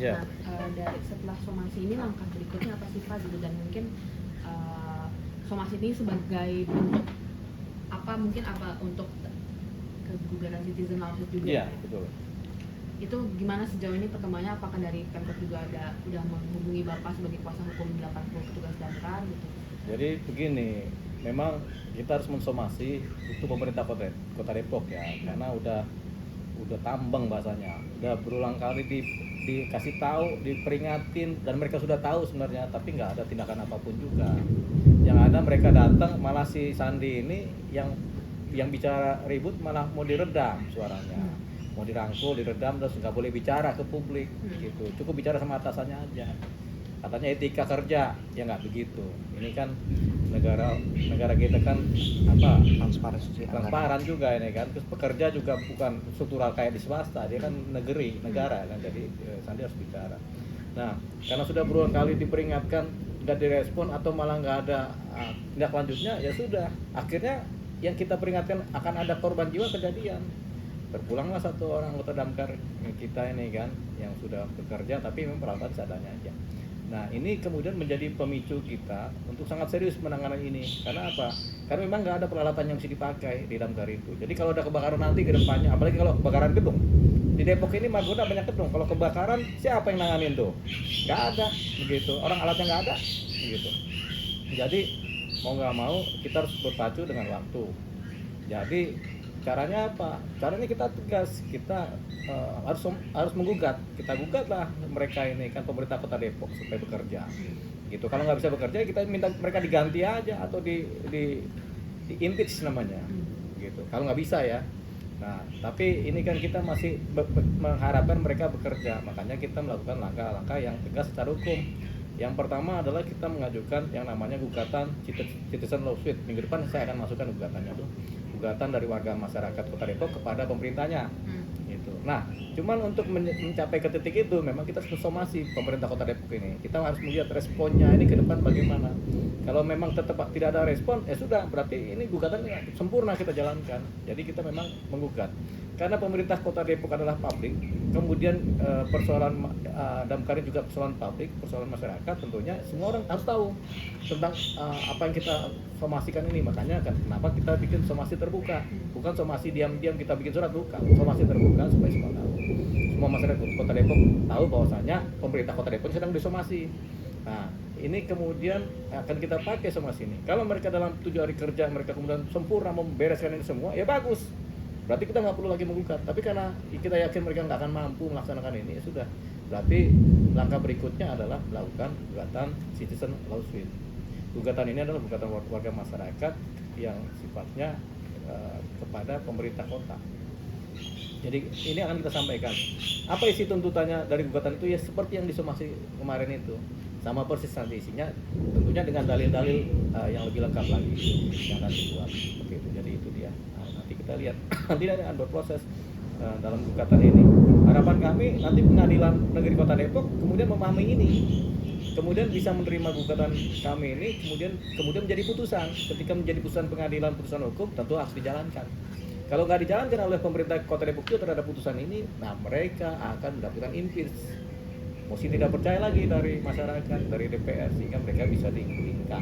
Yeah. Nah, dari setelah somasi ini langkah berikutnya apa sih Pak gitu, dan mungkin somasi ini sebagai bentuk apa, mungkin apa untuk kegugatan citizen lawsuit juga? Iya, betul. Itu gimana sejauh ini perkembangannya? Apakah dari Pemkot juga udah menghubungi Bapak sebagai kuasa hukum 80 petugas damkar gitu? Jadi begini, memang kita harus mensomasi itu pemerintah kota Depok ya, karena udah tambang bahasanya, udah berulang kali dikasih tahu, diperingatin, dan mereka sudah tahu sebenarnya, tapi nggak ada tindakan apapun juga. Yang ada mereka datang, malah si Sandi ini yang bicara ribut malah mau diredam suaranya, mau dirangkul, diredam, terus nggak boleh bicara ke publik gitu, cukup bicara sama atasannya aja. Katanya etika kerja, ya nggak begitu. Ini kan negara kita kan apa, transparan juga ini kan. Terus pekerja juga bukan struktural kayak di swasta, dia kan negara kan. Jadi Sandi harus bicara. Nah, karena sudah berulang kali diperingatkan, nggak direspon atau malah nggak ada tindak lanjutnya, ya sudah. Akhirnya yang kita peringatkan akan ada korban jiwa kejadian. Berpulanglah satu orang anggota damkar kita ini kan, yang sudah bekerja tapi memang peralatan seadanya aja. Nah, ini kemudian menjadi pemicu kita untuk sangat serius menangani ini. Karena apa? Karena memang nggak ada peralatan yang bisa dipakai di damkar itu. Jadi kalau ada kebakaran nanti ke depannya, apalagi kalau kebakaran gedung. Di Depok ini Margonda banyak gedung. Kalau kebakaran, siapa yang nanganin tuh? Nggak ada, begitu. Orang alatnya nggak ada, begitu. Jadi mau nggak mau kita harus berpacu dengan waktu. Jadi caranya apa? Caranya kita tegas, kita harus menggugat. Kita gugatlah mereka ini kan, pemerintah kota Depok supaya bekerja. Gitu. Kalau nggak bisa bekerja, kita minta mereka diganti aja atau di impeach namanya. Gitu. Kalau nggak bisa ya. Nah, tapi ini kan kita masih mengharapkan mereka bekerja. Makanya kita melakukan langkah-langkah yang tegas secara hukum. Yang pertama adalah kita mengajukan yang namanya gugatan citizen lawsuit. Minggu depan saya akan masukkan gugatannya tuh. Gugatan dari warga masyarakat Kota Depok kepada pemerintahnya. Gitu. Nah, cuman untuk mencapai ke titik itu memang kita harus somasi pemerintah Kota Depok ini. Kita harus melihat responnya ini ke depan bagaimana. Kalau memang tetap tidak ada respon, ya sudah, berarti ini gugatan sempurna kita jalankan. Jadi kita memang menggugat. Karena pemerintah Kota Depok adalah publik, kemudian persoalan damkar juga persoalan publik, persoalan masyarakat, tentunya semua orang harus tahu tentang apa yang kita somasikan ini. Makanya kan kenapa kita bikin somasi terbuka, bukan somasi diam-diam kita bikin surat, bukan, somasi terbuka supaya semua tahu. Semua masyarakat Kota Depok tahu bahwasanya pemerintah Kota Depok sedang disomasi. Nah, ini kemudian akan kita pakai somasi ini. Kalau mereka dalam 7 hari kerja mereka kemudian sempurna membereskan ini semua, ya bagus. Berarti kita nggak perlu lagi menggugat. Tapi karena kita yakin mereka nggak akan mampu melaksanakan ini, ya sudah. Berarti langkah berikutnya adalah melakukan gugatan citizen lawsuit. Gugatan ini adalah gugatan warga masyarakat yang sifatnya kepada pemerintah kota. Jadi ini akan kita sampaikan. Apa isi tuntutannya dari gugatan itu? Ya seperti yang disomasi kemarin itu. Sama persis nanti isinya, tentunya dengan dalil-dalil yang lebih lengkap lagi yang akan dibuat. Seperti itu. Jadi itu dia. Nanti kita lihat, nanti akan berproses dalam gugatan ini. Harapan kami nanti pengadilan negeri Kota Depok kemudian memahami ini, kemudian bisa menerima gugatan kami ini, kemudian menjadi putusan. Ketika menjadi putusan pengadilan, putusan hukum, tentu harus dijalankan. Kalau nggak dijalankan oleh pemerintah Kota Depok itu terhadap putusan ini, nah mereka akan mendapatkan impeach. Mesti tidak percaya lagi dari masyarakat, dari DPR, sehingga mereka bisa digulingkan.